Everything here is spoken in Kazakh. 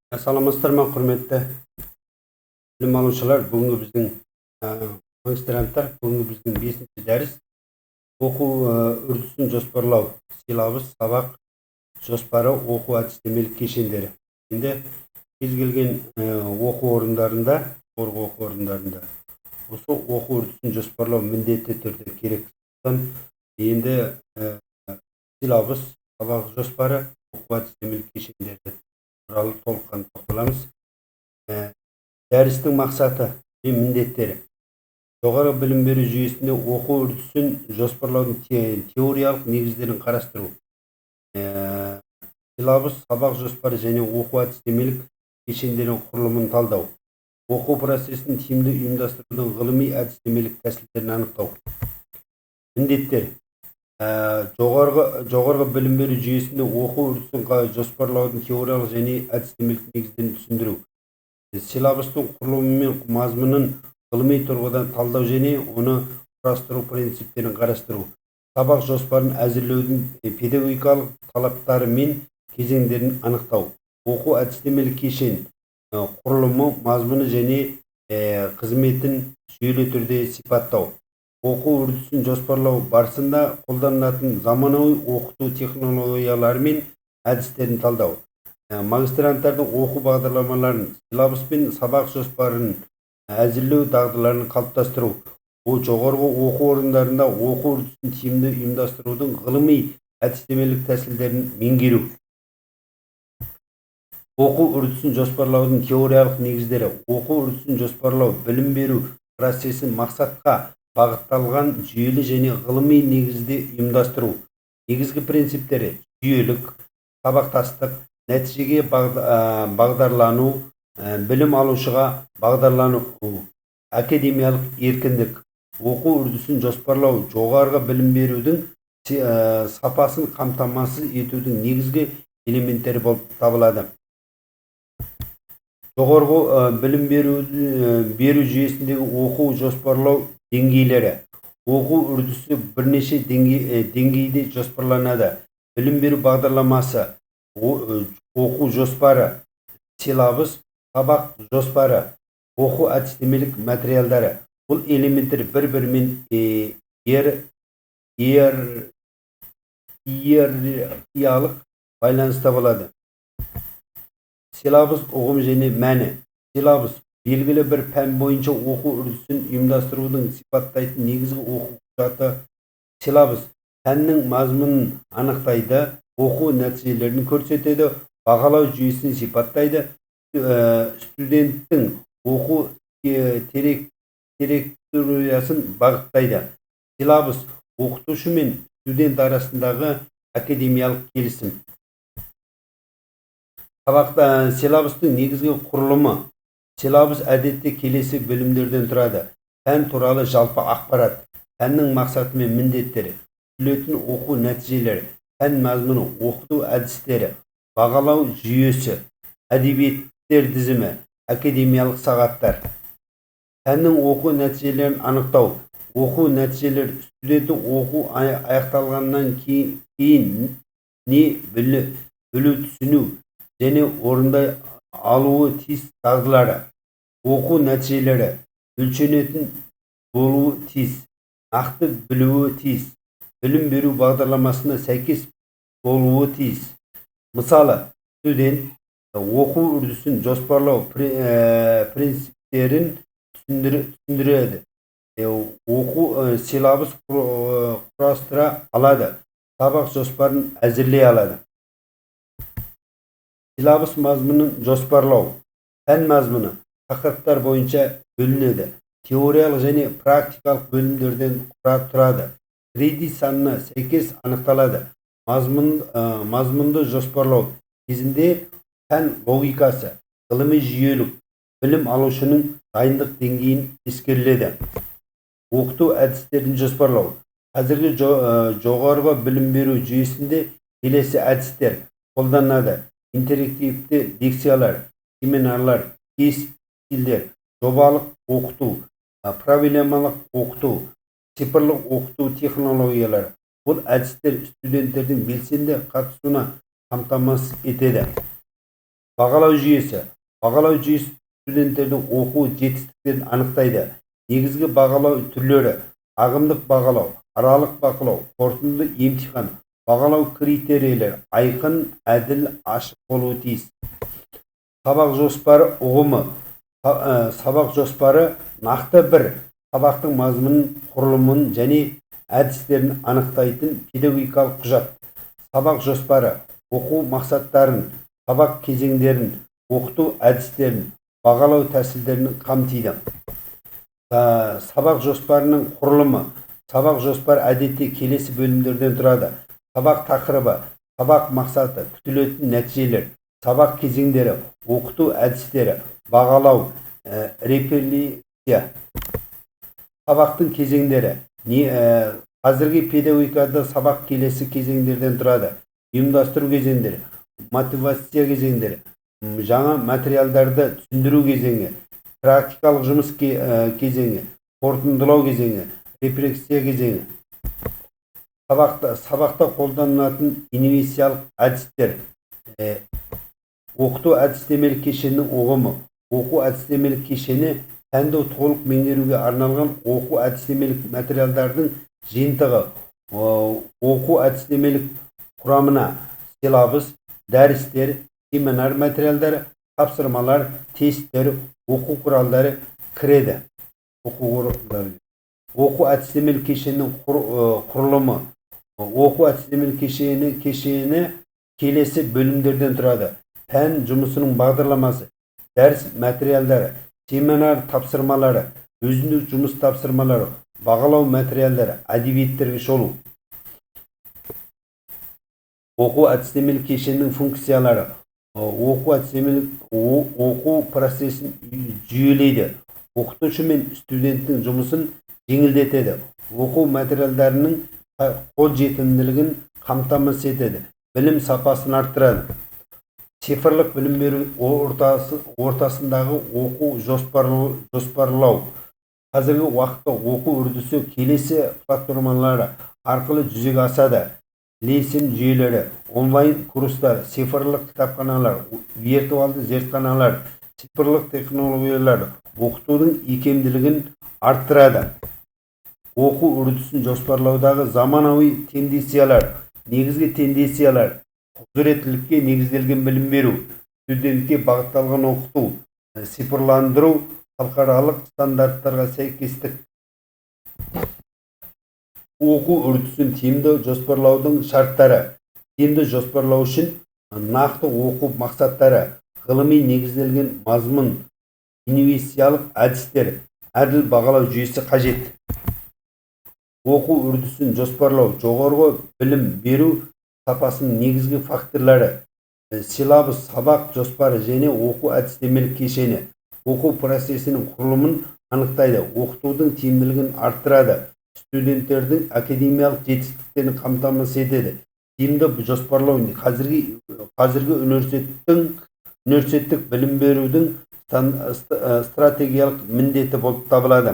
Саламатсыздар ма, құрметті білім алушылар? Бүгінгі біздің магистранттар, бүгінгі біздің 5-ші дәріс оқу үрдісін жоспарлау, силабус, сабақ жоспары, оқу әдістемелік кешендері. Енді кез келген оқу орындарында осы оқу үрдісін жоспарлау міндетті түрде керек. Енді силабус, сабақ жоспары, оқу әдістемелік кешендері туралы толыққанды тоқталамыз. Дәрістің мақсаты мен міндеттері. Жоғары білім беру жүйесінде оқу үрдісін жоспарлаудың теориялық негіздерін қарастыру. Силабус, сабақ жоспары және оқу әдістемелік кешендерінің құрылымын талдау. Оқу процесін тиімді ұйымдастырудың ғылыми әдістемелік тәсілдерін анықтау. Міндеттер. Жоғарғы білім беру жүйесінде оқу үрдісін жоспарлаудың теориялық және әдістемелік негіздерін түсіндіру. Силабустың құрылымы мен мазмұнын ғылыми тұрғыдан талдау және оны құрастыру принциптерін қарастыру. Сабақ жоспарын әзірлеудің педагогикалық талаптары мен кезеңдерін анықтау. Оқу әдістемелік кешен құрылымы, мазмұны және қызметін жүйелі түрде сипаттау. Оқу үрдісін жоспарлау барысында қолданылатын заманауи оқыту технологиялары мен әдістерін талдау. Магистранттардың оқу бағдарламаларын, силабус пен сабақ жоспарын әзірлеу дағдыларын қалыптастыру. Ол жоғарғы оқу орындарында оқу үрдісін тиімді ұйымдастырудың ғылыми әдістемелік тәсілдерін меңгеру. Оқу үрдісін жоспарлаудың теориялық негіздері. Оқу үрдісін жоспарлау, білім беру процесін мақсатқа бағытталған жүйелі және ғылыми негізде ұйымдастыру. Негізгі принциптері: жүйелік, сабақтастық, нәтижеге бағдарлану, білім алушыға бағдарлану, академиялық еркіндік. Оқу үрдісін жоспарлау жоғарғы білім берудің сапасын қамтамасыз етудің негізгі элементтері болып табылады. Жоғарғы білім беру жүйесіндегі оқу жоспарлау деңгейлері. Оқу үрдісі бірнеше деңгейде жоспарланады. Білім беру бағдарламасы, оқу жоспары, силабус, сабақ жоспары, оқу әдістемелік материалдары. Бұл элементтер бір-бірімен иерархиялық байланыста болады. Силабус ұғым және мәні. Силабус белгілі бір пән бойынша оқу үрдісін ұйымдастырудың сипаттайтын негізгі оқу құжаты. Силабус пәннің мазмұнын анықтайды, оқу нәтижелерін көрсетеді, бағалау жүйесін сипаттайды, студенттің оқу траекториясын бағыттайды. Силабус оқытушы мен студент арасындағы академиялық келісім. Силабустың негізгі құрылымы. Силабус әдетте келесі бөлімдерден тұрады. Пән туралы жалпы ақпарат, пәннің мақсаты мен міндеттері, түлетін оқу нәтижелері, пән мазмұны, оқыту әдістері, бағалау жүйесі, әдебиеттер тізімі, академиялық сағаттар. Пәннің оқу нәтижелерін анықтау. Оқу нәтижелері студенттің оқу аяқталғаннан кейін не білу, түсіну және орындай алуы тиіс дағдылары. Оқу нәтижелері өлшенетін болуы тиіс, нақты білуі тиіс, білім беру бағдарламасына сәйкес болуы тиіс. Мысалы, студент оқу үрдісін жоспарлау принциптерін түсіндіреді. Оқу силабус құрастыра алады, сабақ жоспарын әзірлей алады. Силабус мазмұнын жоспарлау. Пән мазмұны тақырыптар бойынша бөлінеді. Теориялық және практикалық бөлімдерден тұрады. Кредит санына сәйкес анықталады. Мазмұнды жоспарлау кезінде пән логикасы, ғылыми жүйелік, білім алушының дайындық деңгейін ескеріледі. Оқыту әдістерін жоспарлау. Қазіргі жоғарғы білім беру жүйесінде келесі әдістер қолданады: интерактивті лекциялар, семинарлар, тестілер, жобалық оқыту, проблемалық оқыту, цифрлық оқыту технологиялары. Бұл әдістер студенттердің белсенді қатысуына қамтамасыз етеді. Бағалау жүйесі. Бағалау жүйесі студенттердің оқу жетістіктерін анықтайды. Негізгі бағалау түрлері: ағымдық бағалау, аралық бақылау, қорытынды емтихан. Бағалау критерийлері айқын, әділ, ашық болуы тиіс. Сабақ жоспары ұғымы. Сабақ жоспары нақты бір сабақтың мазмұнын, құрылымын және әдістерін анықтайтын педагогикалық құжат. Сабақ жоспары оқу мақсаттарын, сабақ кезеңдерін, оқыту әдістерін, бағалау тәсілдерін қамтиды. Сабақ жоспарының құрылымы. Сабақ жоспары әдетте келесі бөлімдерден тұрады: сабақ тақырыбы, сабақ мақсаты, күтілетін нәтижелер, сабақ кезеңдері, оқыту әдістері, бағалау, репетиция. Сабақтың кезеңдері. Қазіргі педагогикада сабақ келесі кезеңдерден тұрады: ұйымдастыру кезеңдері, мотивация кезеңдері, жаңа материалдарды түсіндіру кезеңі, практикалық жұмыс кезеңі, қорытындылау кезеңі, рефлексия кезеңі. Сабақта қолданылатын инновациялық әдістер. Оқыту әдістемелік кешенінің ұғымы. Оқу әдістемелік кешені пәнді толық меңгеруге арналған оқу әдістемелік материалдардың жиынтығы. Оқу әдістемелік құрамына силабус, дәрістер, семинар материалдары, тапсырмалар, тесттер, оқу құралдары кіреді. Оқу әдістемелік кешенінің құрылымы. Оқу әдістемелік кешені келесі бөлімдерден тұрады: пән жұмысының бағдарламасы, дәріс материалдары, семинар тапсырмалары, өзіндік жұмыс тапсырмалары, бағалау материалдары, әдебиеттерге шолу. Оқу әдістемелік кешенінің функциялары. Оқу процесін жүйелейді. Оқытушы мен студенттің жұмысын жеңілдетеді. Оқу материалдарының қолжетімділігін қамтамасыз етеді. Білім сапасын арттырады. Цифрлық білім беру ортасындағы оқу жоспарлау. Қазіргі уақытта оқу үрдісі келесі платформалары арқылы жүзеге асады: лесен жүйелері, онлайн курстар, цифрлық кітапханалар, виртуалды зертханалар. Цифрлық технологиялар оқытудың икемділігін арттырады. Оқу үрдісін жоспарлаудағы заманауи тенденциялар. Негізгі тенденциялар: құзыреттілікке негізделген білім беру, студентке бағытталған оқыту, цифрландыру, халықаралық стандарттарға сәйкестік. Оқу үрдісін тиімді жоспарлаудың шарттары. Тиімді жоспарлау үшін нақты оқу мақсаттары, ғылыми негізделген мазмұн, инновациялық әдістер, әділ бағалау жүйесі қажет. Оқу үрдісін жоспарлау жоғарғы білім беру сапасының негізгі факторлары: силабус, сабақ жоспары және оқу әдістемелік кешені. Оқу процесінің құрылымын анықтайды, оқытудың тиімділігін арттырады, студенттердің академиялық жетістіктерін қамтамасыз етеді. Тиімді жоспарлау қазіргі университеттік білім берудің стратегиялық міндеті болып табылады.